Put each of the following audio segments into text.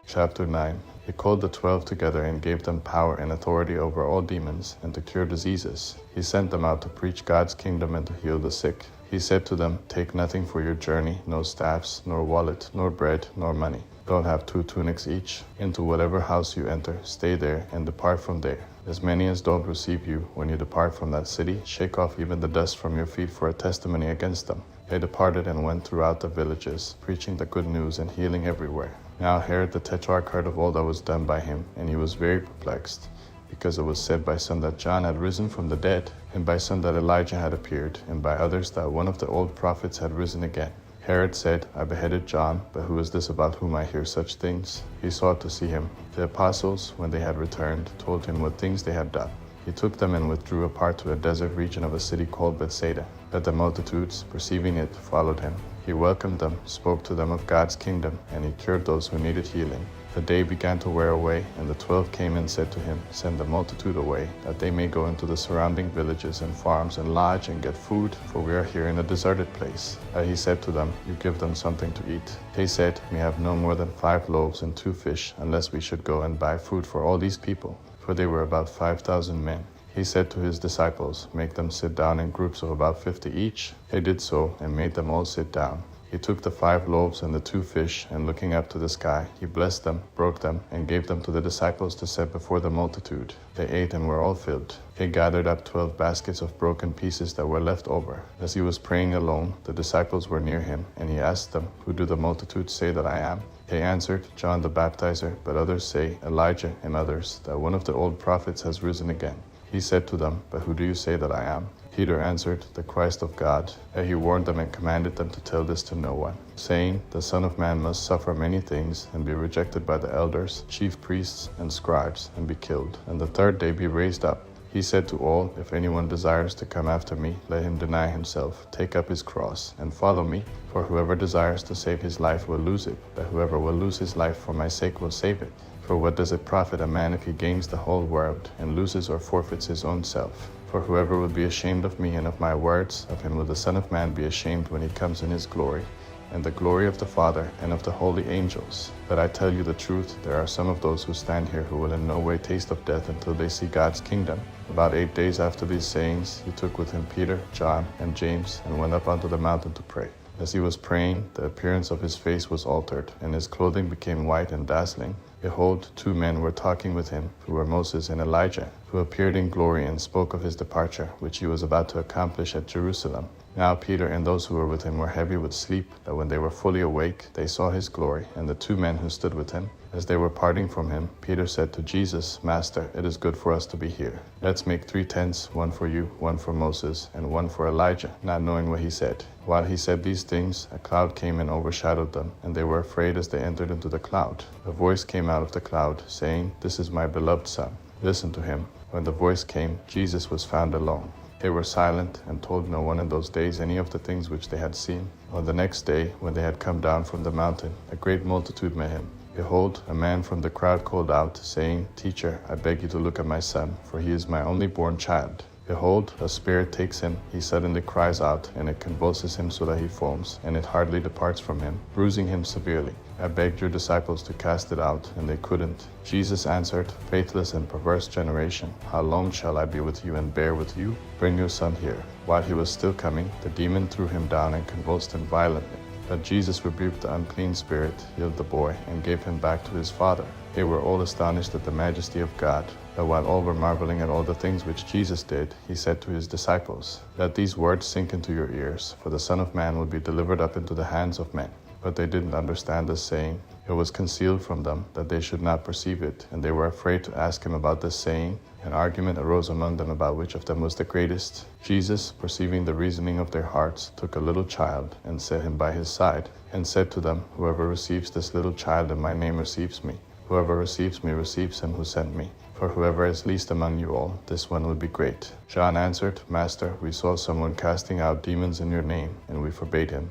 Chapter 9. He called the 12 together and gave them power and authority over all demons and to cure diseases. He sent them out to preach God's kingdom and to heal the sick. He said to them, "Take nothing for your journey, no staffs, nor wallet, nor bread, nor money. Don't have 2 tunics each. Into whatever house you enter, stay there and depart from there. As many as don't receive you when you depart from that city, shake off even the dust from your feet for a testimony against them." They departed and went throughout the villages, preaching the good news and healing everywhere. Now Herod the Tetrarch heard of all that was done by him, and he was very perplexed, because it was said by some that John had risen from the dead, and by some that Elijah had appeared, and by others that one of the old prophets had risen again. Herod said, "I beheaded John, but who is this about whom I hear such things?" He sought to see him. The apostles, when they had returned, told him what things they had done. He took them and withdrew apart to a desert region of a city called Bethsaida. But the multitudes, perceiving it, followed him. He welcomed them, spoke to them of God's kingdom, and he cured those who needed healing. The day began to wear away, and the 12 came and said to him, "Send the multitude away, that they may go into the surrounding villages and farms and lodge and get food, for we are here in a deserted place." He said to them, "You give them something to eat." They said, "We have no more than 5 loaves and 2 fish, unless we should go and buy food for all these people." For they were about 5,000 men. He said to his disciples, "Make them sit down in groups of about 50 each." They did so, and made them all sit down. He took the 5 loaves and the 2 fish, and looking up to the sky, he blessed them, broke them, and gave them to the disciples to set before the multitude. They ate and were all filled. He gathered up 12 baskets of broken pieces that were left over. As he was praying alone, the disciples were near him, and he asked them, "Who do the multitude say that I am?" They answered, "John the Baptizer, but others say Elijah, and others that one of the old prophets has risen again." He said to them, "But who do you say that I am?" Peter answered, "The Christ of God." And he warned them and commanded them to tell this to no one, saying, "The Son of Man must suffer many things, and be rejected by the elders, chief priests, and scribes, and be killed, and the 3rd day be raised up." He said to all, "If anyone desires to come after me, let him deny himself, take up his cross, and follow me. For whoever desires to save his life will lose it, but whoever will lose his life for my sake will save it. For what does it profit a man if he gains the whole world, and loses or forfeits his own self? For whoever will be ashamed of me and of my words, of him will the Son of Man be ashamed when he comes in his glory, and the glory of the Father and of the holy angels. But I tell you the truth, there are some of those who stand here who will in no way taste of death until they see God's kingdom." About 8 days after these sayings, he took with him Peter, John, and James, and went up onto the mountain to pray. As he was praying, the appearance of his face was altered, and his clothing became white and dazzling. Behold, 2 men were talking with him, who were Moses and Elijah, who appeared in glory and spoke of his departure, which he was about to accomplish at Jerusalem. Now Peter and those who were with him were heavy with sleep, but when they were fully awake, they saw his glory, and the 2 men who stood with him. As they were parting from him, Peter said to Jesus, "Master, it is good for us to be here. Let's make 3 tents, one for you, one for Moses, and one for Elijah," not knowing what he said. While he said these things, a cloud came and overshadowed them, and they were afraid as they entered into the cloud. A voice came out of the cloud, saying, "This is my beloved Son. Listen to him." When the voice came, Jesus was found alone. They were silent and told no one in those days any of the things which they had seen. On the next day, when they had come down from the mountain, a great multitude met him. Behold, a man from the crowd called out, saying, "Teacher, I beg you to look at my son, for he is my only born child. Behold, a spirit takes him, he suddenly cries out, and it convulses him so that he foams, and it hardly departs from him, bruising him severely. I begged your disciples to cast it out, and they couldn't." Jesus answered, "Faithless and perverse generation, how long shall I be with you and bear with you? Bring your son here." While he was still coming, the demon threw him down and convulsed him violently. But Jesus rebuked the unclean spirit, healed the boy, and gave him back to his father. They were all astonished at the majesty of God. But while all were marveling at all the things which Jesus did, he said to his disciples, "Let these words sink into your ears, for the Son of Man will be delivered up into the hands of men." But they didn't understand this saying. It was concealed from them, that they should not perceive it, and they were afraid to ask him about this saying. An argument arose among them about which of them was the greatest. Jesus, perceiving the reasoning of their hearts, took a little child, and set him by his side, and said to them, "Whoever receives this little child in my name receives me. Whoever receives me receives him who sent me. For whoever is least among you all, this one will be great." John answered, "Master, we saw someone casting out demons in your name, and we forbade him,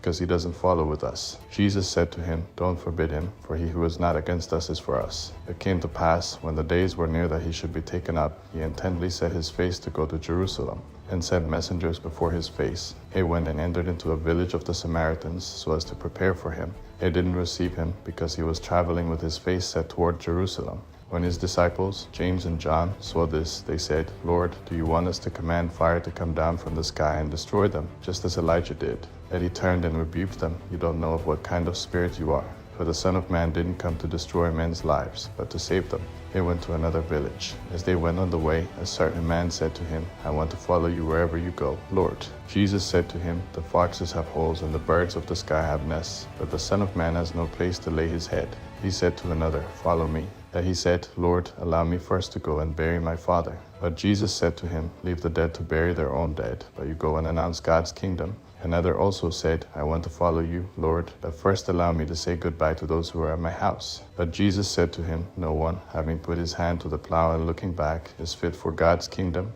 because he doesn't follow with us. Jesus said to him, Don't forbid him, for he who is not against us is for us. It came to pass, when the days were near that he should be taken up, he intently set his face to go to Jerusalem, and sent messengers before his face. He went and entered into a village of the Samaritans, so as to prepare for him. They didn't receive him, because he was traveling with his face set toward Jerusalem. When his disciples, James and John, saw this, they said, Lord, do you want us to command fire to come down from the sky and destroy them, just as Elijah did? Yet he turned and rebuked them. You don't know of what kind of spirit you are. For the Son of Man didn't come to destroy men's lives, but to save them. They went to another village. As they went on the way, a certain man said to him, I want to follow you wherever you go, Lord. Jesus said to him, The foxes have holes and the birds of the sky have nests, but the Son of Man has no place to lay his head. He said to another, Follow me. That he said, Lord, allow me first to go and bury my father. But Jesus said to him, Leave the dead to bury their own dead, but you go and announce God's kingdom. Another also said, I want to follow you, Lord, but first allow me to say goodbye to those who are at my house. But Jesus said to him, No one, having put his hand to the plow and looking back, is fit for God's kingdom.